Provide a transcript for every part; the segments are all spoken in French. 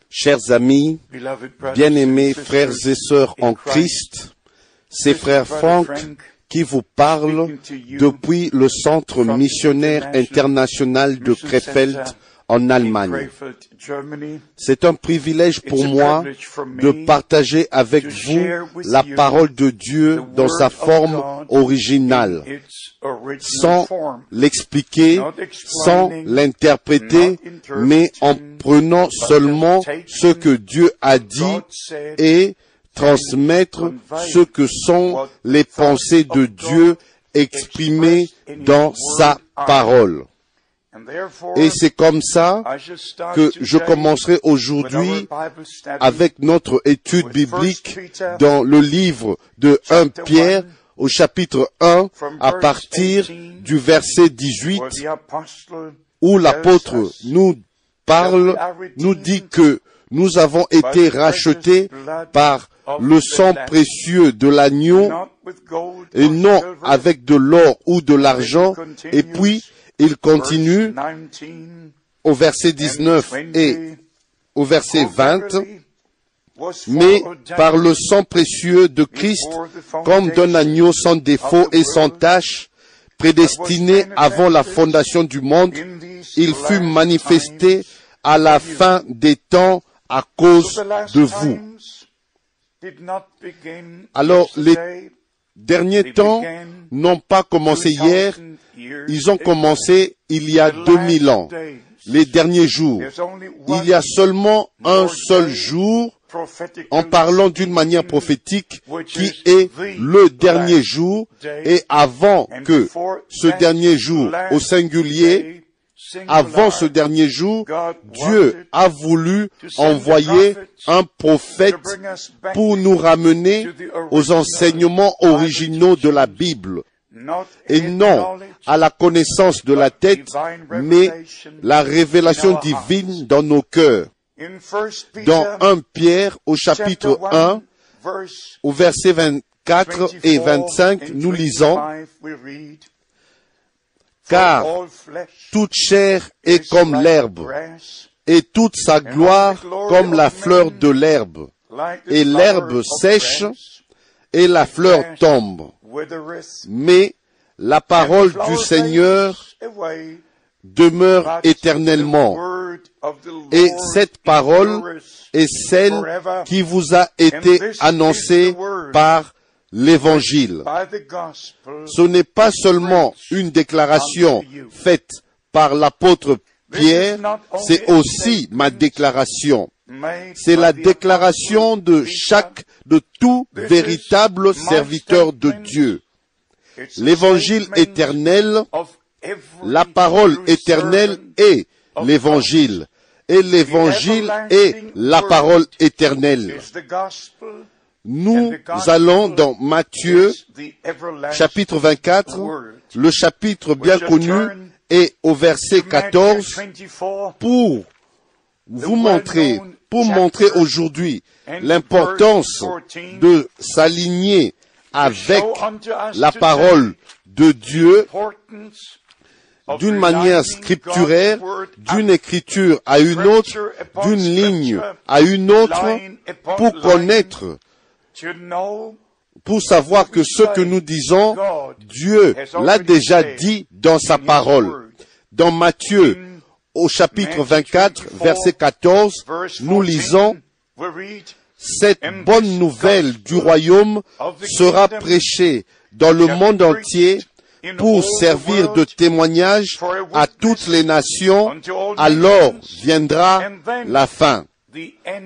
Chers amis, bien-aimés frères et sœurs en Christ, c'est frère Franck qui vous parle depuis le Centre missionnaire international de Krefeld en Allemagne. C'est un privilège pour moi de partager avec vous la parole de Dieu dans sa forme originale, sans l'expliquer, sans l'interpréter, mais en prenant seulement ce que Dieu a dit et transmettre ce que sont les pensées de Dieu exprimées dans sa parole. Et c'est comme ça que je commencerai aujourd'hui avec notre étude biblique dans le livre de 1 Pierre au chapitre 1 à partir du verset 18 où l'apôtre nous parle, nous dit que nous avons été rachetés par le sang précieux de l'agneau et non avec de l'or ou de l'argent. Et puis, il continue au verset 19 et au verset 20, mais par le sang précieux de Christ, comme d'un agneau sans défaut et sans tache, prédestiné avant la fondation du monde, il fut manifesté à la fin des temps à cause de vous. Alors, les derniers temps n'ont pas commencé hier, ils ont commencé il y a 2000 ans, les derniers jours. Il y a seulement un seul jour, en parlant d'une manière prophétique, qui est le dernier jour, et avant que ce dernier jour, au singulier, avant ce dernier jour, Dieu a voulu envoyer un prophète pour nous ramener aux enseignements originaux de la Bible. Et non à la connaissance de la tête, mais la révélation divine dans nos cœurs. Dans 1 Pierre, au chapitre 1, au verset 24 et 25, nous lisons « Car toute chair est comme l'herbe, et toute sa gloire comme la fleur de l'herbe. Et l'herbe sèche, et la fleur tombe. Mais la parole du Seigneur demeure éternellement. Et cette parole est celle qui vous a été annoncée par l'Évangile. Ce n'est pas seulement une déclaration faite par l'apôtre Pierre, c'est aussi ma déclaration. C'est la déclaration de tout véritable serviteur de Dieu. L'évangile éternel, la parole éternelle est l'évangile. Et l'évangile est la parole éternelle. Nous allons dans Matthieu, chapitre 24, le chapitre bien connu, et au verset 14, pour montrer aujourd'hui l'importance de s'aligner avec la parole de Dieu d'une manière scripturaire, d'une écriture à une autre, d'une ligne à une autre, pour connaître, pour savoir que ce que nous disons, Dieu l'a déjà dit dans sa parole. Dans Matthieu, au chapitre 24, verset 14, nous lisons « Cette bonne nouvelle du royaume sera prêchée dans le monde entier pour servir de témoignage à toutes les nations, alors viendra la fin. »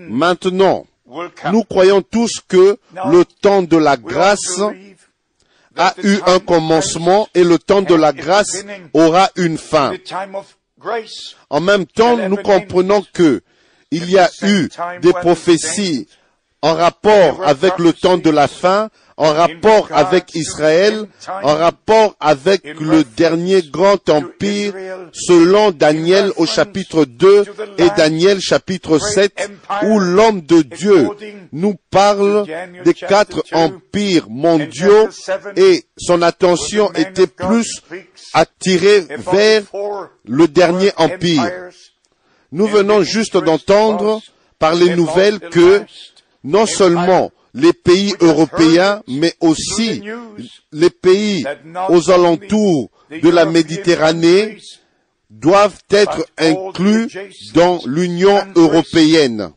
Maintenant, nous croyons tous que le temps de la grâce a eu un commencement et le temps de la grâce aura une fin. En même temps, nous comprenons que il y a eu des prophéties en rapport avec le temps de la fin, en rapport avec Israël, en rapport avec le dernier grand empire, selon Daniel au chapitre 2 et Daniel chapitre 7, où l'homme de Dieu nous parle des 4 empires mondiaux et son attention était plus attirée vers le dernier empire. Nous venons juste d'entendre par les nouvelles que non seulement les pays européens, mais aussi les pays aux alentours de la Méditerranée doivent être inclus dans l'Union européenne.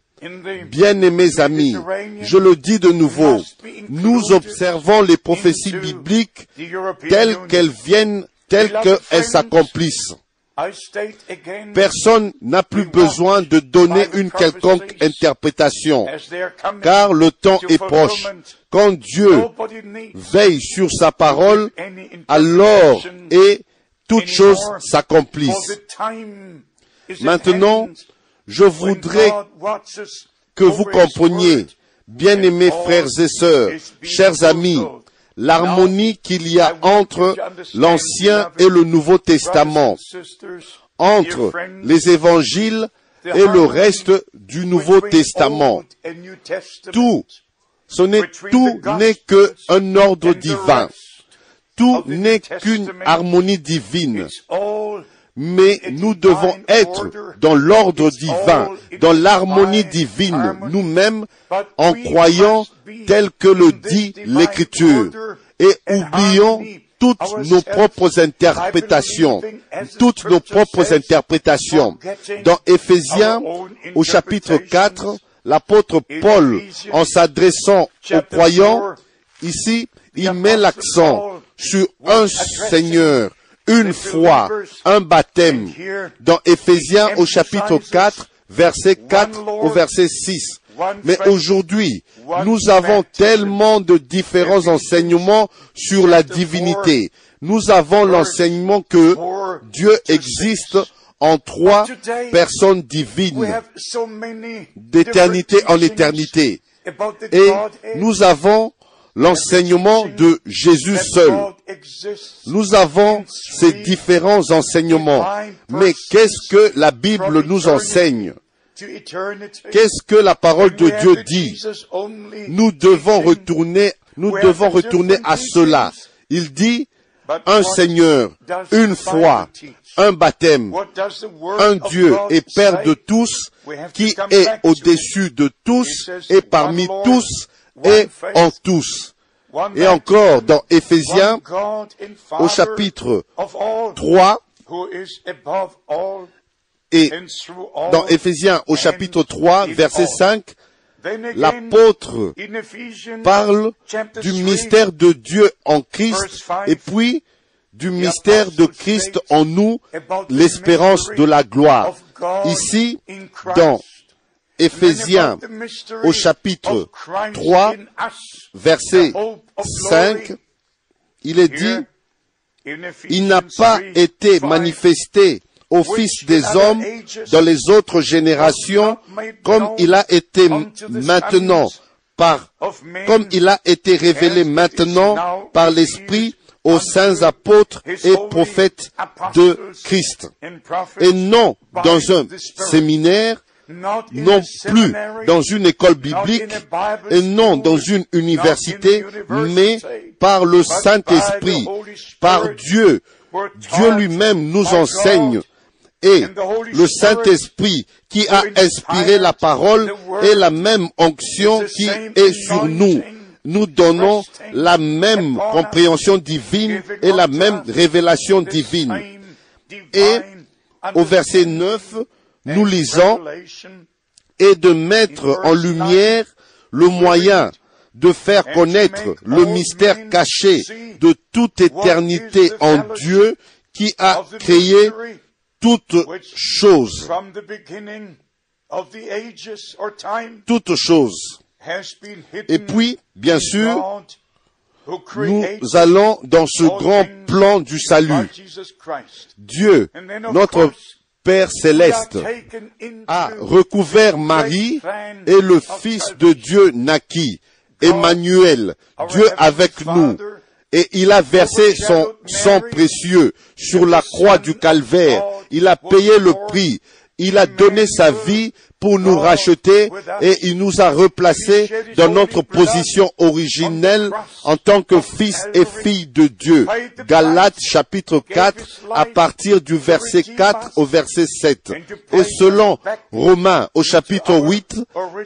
Bien-aimés amis, je le dis de nouveau, nous observons les prophéties bibliques telles qu'elles viennent, telles qu'elles s'accomplissent. Personne n'a plus besoin de donner une quelconque interprétation, car le temps est proche. Quand Dieu veille sur sa parole, alors et toutes choses s'accomplissent. Maintenant, je voudrais que vous compreniez, bien-aimés frères et sœurs, chers amis, l'harmonie qu'il y a entre l'Ancien et le Nouveau Testament, entre les évangiles et le reste du Nouveau Testament. Tout n'est qu'un ordre divin. Tout n'est qu'une harmonie divine. Mais nous devons être dans l'ordre divin, dans l'harmonie divine, nous-mêmes, en croyant tel que le dit l'Écriture, et oublions toutes nos propres interprétations, Dans Éphésiens, au chapitre 4, l'apôtre Paul, en s'adressant aux croyants, ici, il met l'accent sur un Seigneur, une foi, un baptême. Dans Éphésiens au chapitre 4, verset 4 au verset 6. Mais aujourd'hui, nous avons tellement de différents enseignements sur la divinité. Nous avons l'enseignement que Dieu existe en trois personnes divines, d'éternité en éternité. Et nous avons l'enseignement de Jésus seul. Nous avons ces différents enseignements. Mais qu'est-ce que la Bible nous enseigne? Qu'est-ce que la parole de Dieu dit? Nous devons retourner à cela. Il dit un Seigneur, une foi, un baptême, un Dieu et Père de tous, qui est au-dessus de tous et parmi tous et en tous. Et encore dans Éphésiens, au chapitre 3, et dans Éphésiens au chapitre 3, verset 5, l'apôtre parle du mystère de Dieu en Christ et puis du mystère de Christ en nous, l'espérance de la gloire. Ici, dans Éphésiens au chapitre 3, verset 5, il est dit, il n'a pas été manifesté au Fils des hommes dans les autres générations, comme il a été révélé maintenant par l'Esprit aux saints apôtres et prophètes de Christ. Et non dans un séminaire, non plus dans une école biblique, et non dans une université, mais par le Saint-Esprit, par Dieu. Dieu lui-même nous enseigne. Et le Saint-Esprit qui a inspiré la parole est la même onction qui est sur nous. Nous donnons la même compréhension divine et la même révélation divine. Et au verset 9, nous lisons « Et de mettre en lumière le moyen de faire connaître le mystère caché de toute éternité en Dieu qui a créé toutes choses. Toutes choses. Et puis, bien sûr, nous allons dans ce grand plan du salut. Dieu, notre Père céleste, a recouvert Marie et le Fils de Dieu naquit, Emmanuel, Dieu avec nous. Et il a versé son sang précieux sur la croix du calvaire. Il a payé le prix. il a donné sa vie pour nous racheter et il nous a replacés dans notre position originelle en tant que fils et filles de Dieu. Galates chapitre 4 à partir du verset 4 au verset 7. Et selon Romains au chapitre 8,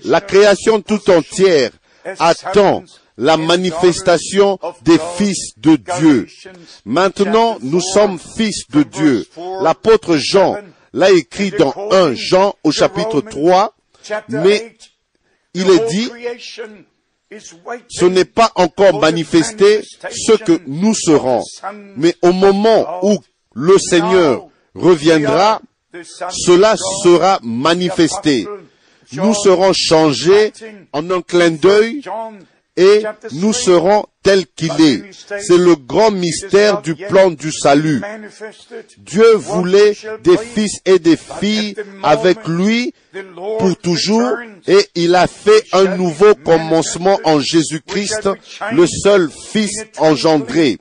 la création tout entière attend la manifestation des fils de Dieu. Maintenant, nous sommes fils de Dieu. L'apôtre Jean l'a écrit dans 1 Jean au chapitre 3, mais il est dit, ce n'est pas encore manifesté ce que nous serons, mais au moment où le Seigneur reviendra, cela sera manifesté. Nous serons changés en un clin d'œil et nous serons tels qu'il est. C'est le grand mystère du plan du salut. Dieu voulait des fils et des filles avec lui pour toujours et il a fait un nouveau commencement en Jésus-Christ, le seul Fils engendré.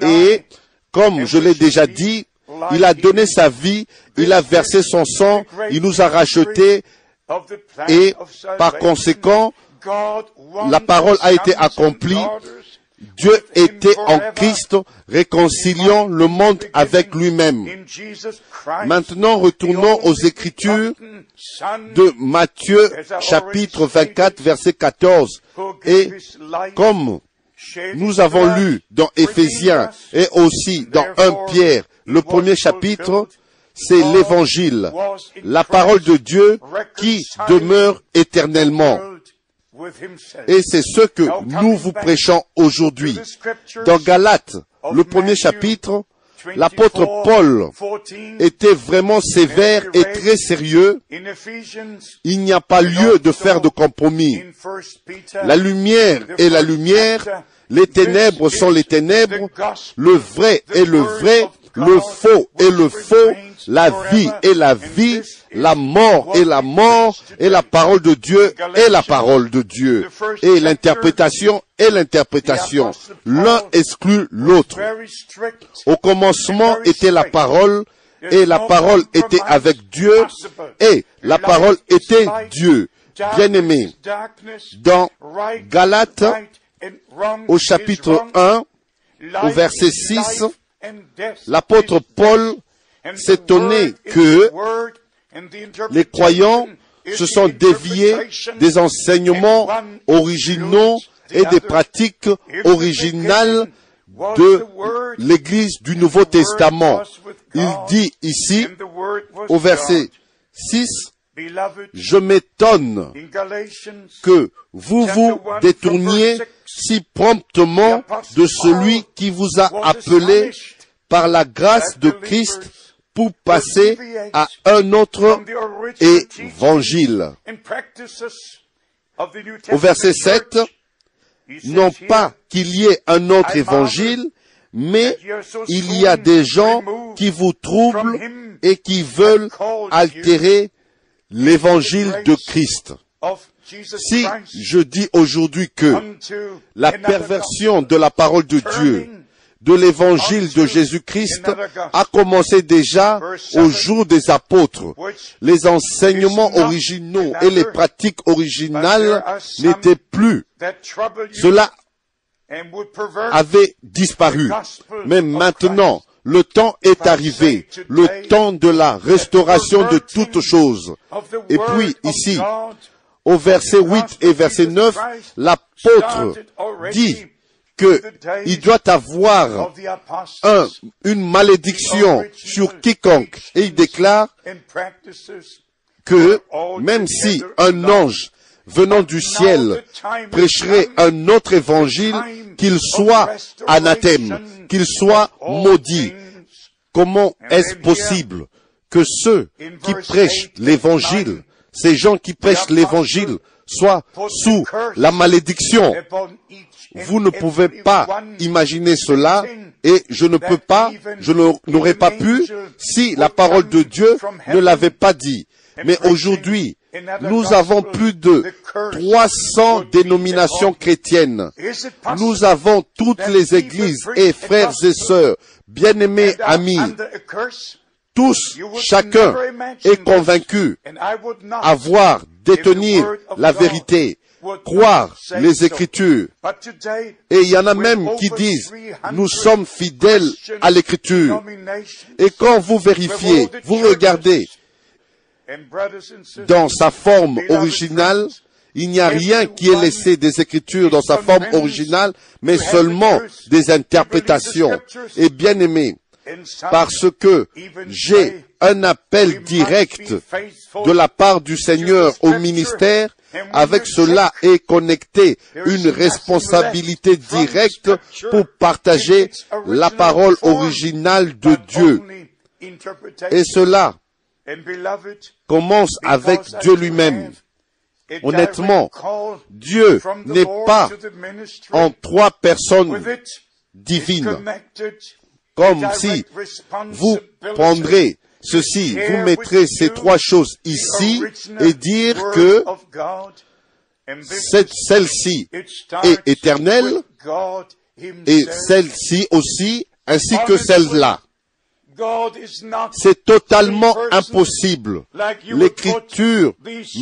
Et comme je l'ai déjà dit, il a donné sa vie, il a versé son sang, il nous a rachetés et par conséquent, la parole a été accomplie. Dieu était en Christ, réconciliant le monde avec lui-même. Maintenant, retournons aux Écritures de Matthieu, chapitre 24, verset 14. Et comme nous avons lu dans Éphésiens et aussi dans 1 Pierre, le premier chapitre, c'est l'Évangile, la parole de Dieu qui demeure éternellement. Et c'est ce que nous vous prêchons aujourd'hui. Dans Galates, le premier chapitre, l'apôtre Paul était vraiment sévère et très sérieux. Il n'y a pas lieu de faire de compromis. La lumière est la lumière, les ténèbres sont les ténèbres, le vrai est le vrai, le faux est le faux, la vie est la vie, la mort est la mort, et la parole de Dieu est la parole de Dieu. Et l'interprétation est l'interprétation. L'un exclut l'autre. Au commencement était la parole, et la parole était avec Dieu, et la parole était Dieu. Bien-aimés, dans Galates, au chapitre 1, au verset 6, l'apôtre Paul s'étonnait que les croyants se sont déviés des enseignements originaux et des pratiques originales de l'Église du Nouveau Testament. Il dit ici, au verset 6, « Je m'étonne que vous vous détourniez si promptement de celui qui vous a appelé par la grâce de Christ pour passer à un autre évangile. » Au verset 7, non pas qu'il y ait un autre évangile, mais il y a des gens qui vous troublent et qui veulent altérer l'évangile de Christ. Si je dis aujourd'hui que la perversion de la parole de Dieu, de l'évangile de Jésus-Christ, a commencé déjà au jour des apôtres, les enseignements originaux et les pratiques originales n'étaient plus. Cela avait disparu. Mais maintenant, le temps est arrivé, le temps de la restauration de toutes choses. Et puis, ici, au verset 8 et verset 9, l'apôtre dit qu'il doit avoir une malédiction sur quiconque. Et il déclare que même si un ange venant du ciel prêcherait un autre évangile, qu'il soit anathème, qu'il soit maudit. Comment est-ce possible que ceux qui prêchent l'évangile, ces gens qui prêchent l'évangile, soient sous la malédiction? Vous ne pouvez pas imaginer cela, et je ne peux pas, je n'aurais pas pu si la parole de Dieu ne l'avait pas dit. Mais aujourd'hui, nous avons plus de 300 dénominations chrétiennes. Nous avons toutes les églises et frères et sœurs, bien-aimés amis, tous, chacun est convaincu avoir, détenir la vérité, croire les Écritures. Et il y en a même qui disent, nous sommes fidèles à l'Écriture. Et quand vous vérifiez, vous regardez dans sa forme originale, il n'y a rien qui est laissé des Écritures dans sa forme originale, mais seulement des interprétations. Et bien aimé, parce que j'ai un appel direct de la part du Seigneur au ministère, avec cela est connectée une responsabilité directe pour partager la parole originale de Dieu. Et cela commence avec Dieu lui-même. Honnêtement, Dieu n'est pas en trois personnes divines. Comme si vous prendrez ceci, vous mettrez ces trois choses ici et dire que celle-ci est éternelle et celle-ci aussi, ainsi que celle-là. C'est totalement impossible. L'Écriture,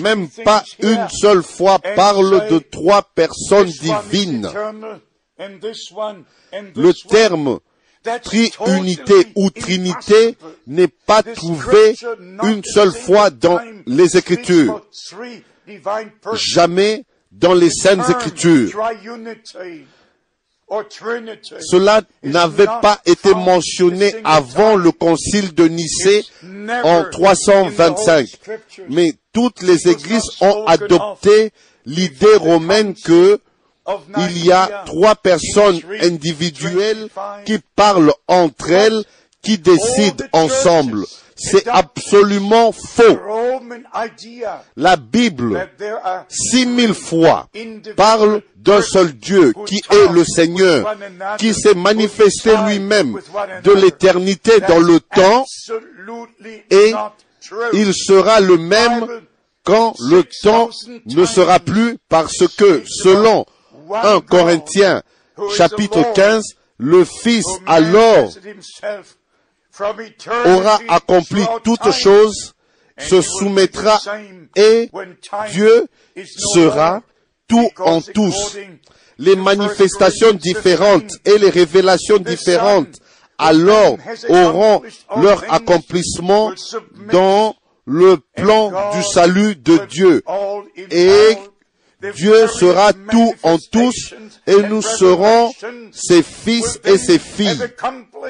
même pas une seule fois, parle de trois personnes divines. Le terme triunité ou trinité n'est pas trouvé une seule fois dans les Écritures. Jamais dans les Saintes Écritures. Cela n'avait pas été mentionné avant le concile de Nicée en 325. Mais toutes les églises ont adopté l'idée romaine que il y a trois personnes individuelles qui parlent entre elles, qui décident ensemble. C'est absolument faux. La Bible, 6000 fois, parle d'un seul Dieu, qui est le Seigneur, qui s'est manifesté lui-même de l'éternité dans le temps, et il sera le même quand le temps ne sera plus, parce que, selon 1 Corinthiens, chapitre 15, le Fils alors aura accompli toutes choses, se soumettra et Dieu sera tout en tous. Les manifestations différentes et les révélations différentes alors auront leur accomplissement dans le plan du salut de Dieu. Et Dieu sera tout en tous et nous serons ses fils et ses filles.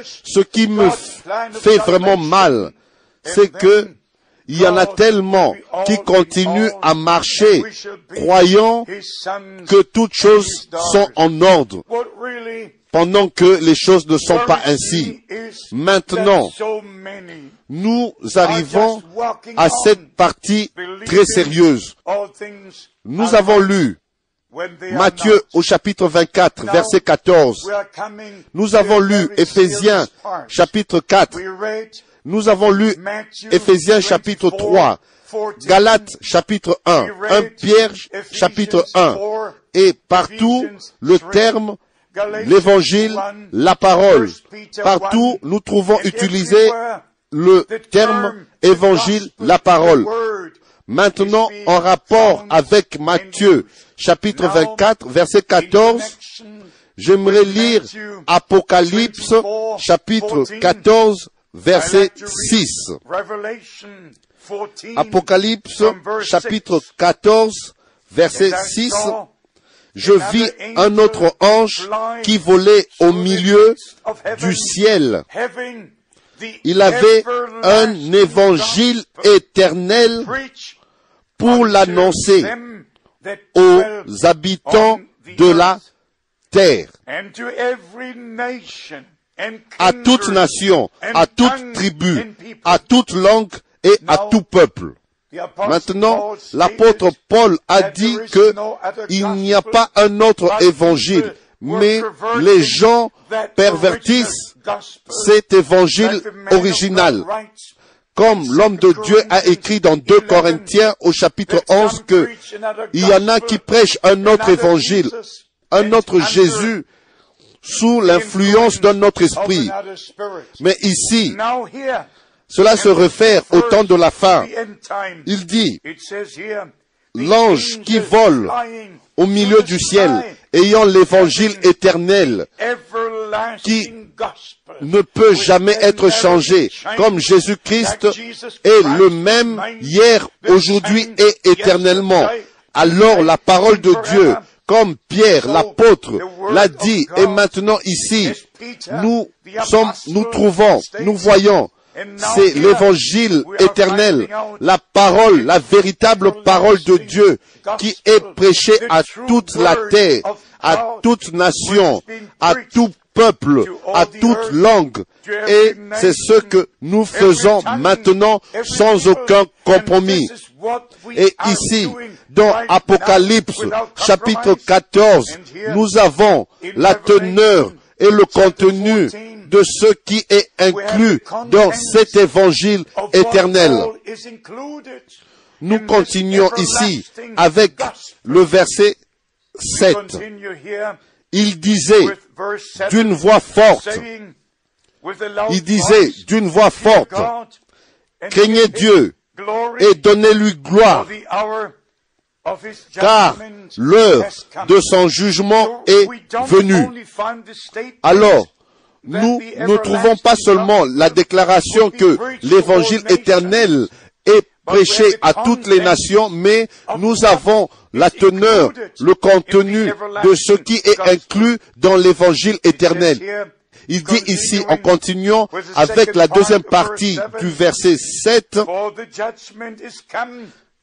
Ce qui me fait vraiment mal, c'est que il y en a tellement qui continuent à marcher croyant que toutes choses sont en ordre, pendant que les choses ne sont pas ainsi. Maintenant, nous arrivons à cette partie très sérieuse. Nous avons lu Matthieu au chapitre 24, verset 14. Nous avons lu Éphésiens chapitre 4. Nous avons lu Éphésiens chapitre 3. Galates chapitre 1. 1 Pierre chapitre 1. Et partout, le terme, l'évangile, la parole. Partout, nous trouvons utilisé le terme évangile, la parole. Maintenant, en rapport avec Matthieu, chapitre 24, verset 14, j'aimerais lire Apocalypse, chapitre 14, verset 6. Apocalypse, chapitre 14, verset 6. Je vis un autre ange qui volait au milieu du ciel. Il avait un évangile éternel pour l'annoncer aux habitants de la terre, à toute nation, à toute tribu, à toute langue et à tout peuple. Maintenant, l'apôtre Paul a dit qu'il n'y a pas un autre évangile, mais les gens pervertissent cet évangile original. Comme l'homme de Dieu a écrit dans 2 Corinthiens au chapitre 11 que il y en a qui prêchent un autre évangile, un autre Jésus, sous l'influence d'un autre esprit. Mais ici, Cela se réfère au temps de la fin. Il dit, l'ange qui vole au milieu du ciel, ayant l'évangile éternel, qui ne peut jamais être changé, comme Jésus-Christ est le même hier, aujourd'hui et éternellement. Alors la parole de Dieu, comme Pierre, l'apôtre, l'a dit, et maintenant ici, nous voyons, c'est l'évangile éternel, la parole, la véritable parole de Dieu, qui est prêchée à toute la terre, à toute nation, à tout peuple, à toute langue. Et c'est ce que nous faisons maintenant sans aucun compromis. Et ici, dans Apocalypse, chapitre 14, nous avons la teneur et le contenu de ce qui est inclus dans cet évangile éternel. Nous continuons ici avec le verset 7. Il disait d'une voix forte, craignez Dieu et donnez-lui gloire, car l'heure de son jugement est venue. Alors, nous ne trouvons pas seulement la déclaration que l'évangile éternel est prêché à toutes les nations, mais nous avons la teneur, le contenu de ce qui est inclus dans l'évangile éternel. Il dit ici, en continuant avec la deuxième partie du verset 7,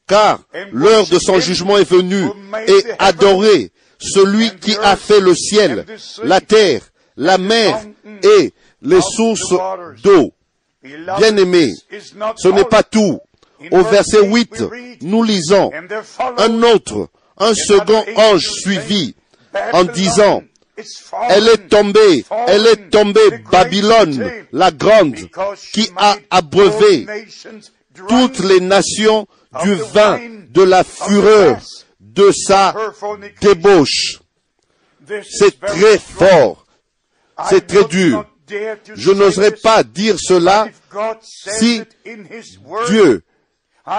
car l'heure de son jugement est venue, et adorez celui qui a fait le ciel, la terre, la mer et les sources d'eau. Bien-aimés, ce n'est pas tout. Au verset 8, nous lisons, un second ange suivit en disant, elle est tombée, Babylone, la grande, qui a abreuvé toutes les nations du vin de la fureur de sa débauche. C'est très fort, c'est très dur. Je n'oserais pas dire cela si Dieu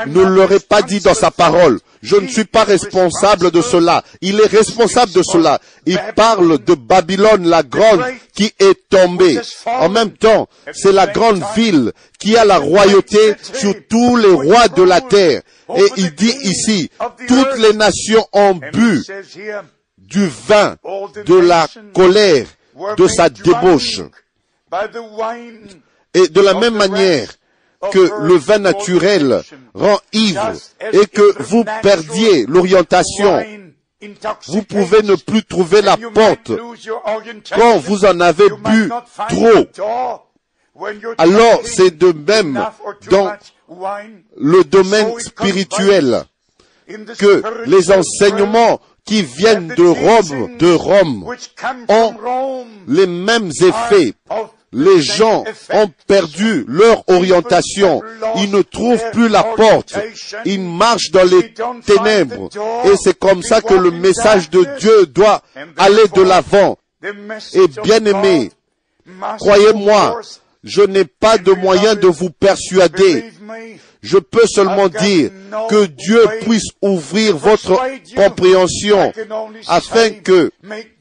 ne l'aurait pas dit dans sa parole. Je ne suis pas responsable de cela. Il est responsable de cela. Il parle de Babylone, la grande, qui est tombée. En même temps, c'est la grande ville qui a la royauté sur tous les rois de la terre. Et il dit ici, toutes les nations ont bu du vin de la colère de sa débauche. Et de la même manière que le vin naturel rend ivre et que vous perdiez l'orientation, vous pouvez ne plus trouver la porte quand vous en avez bu trop. Alors c'est de même dans le domaine spirituel que les enseignements qui viennent de Rome ont les mêmes effets. Les gens ont perdu leur orientation. Ils ne trouvent plus la porte. Ils marchent dans les ténèbres. Et c'est comme ça que le message de Dieu doit aller de l'avant. Et bien-aimés, croyez-moi, je n'ai pas de moyen de vous persuader. Je peux seulement dire que Dieu puisse ouvrir votre compréhension afin que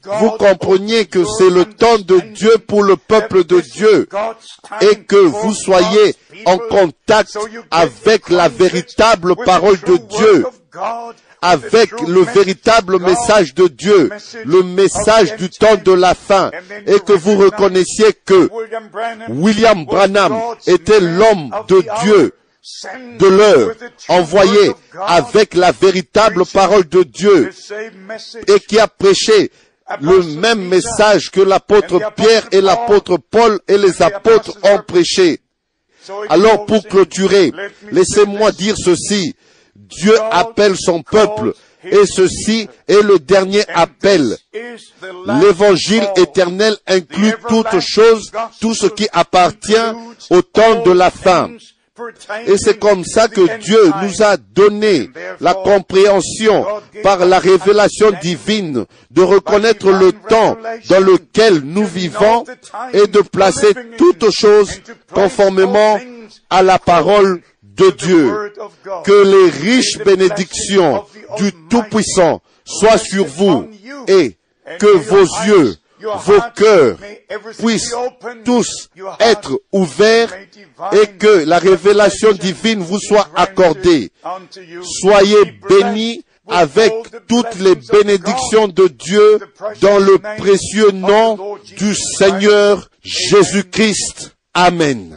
vous compreniez que c'est le temps de Dieu pour le peuple de Dieu et que vous soyez en contact avec la véritable parole de Dieu, avec le véritable message de Dieu, le message du temps de la fin, et que vous reconnaissiez que William Branham était l'homme de Dieu, de l'heure, envoyé avec la véritable parole de Dieu et qui a prêché le même message que l'apôtre Pierre et l'apôtre Paul et les apôtres ont prêché. Alors pour clôturer, laissez-moi dire ceci. Dieu appelle son peuple et ceci est le dernier appel. L'évangile éternel inclut toutes choses, tout ce qui appartient au temps de la fin. Et c'est comme ça que Dieu nous a donné la compréhension par la révélation divine de reconnaître le temps dans lequel nous vivons et de placer toutes choses conformément à la parole de Dieu. Que les riches bénédictions du Tout-Puissant soient sur vous et que vos yeux, vos cœurs puissent tous être ouverts et que la révélation divine vous soit accordée. Soyez bénis avec toutes les bénédictions de Dieu dans le précieux nom du Seigneur Jésus-Christ. Amen.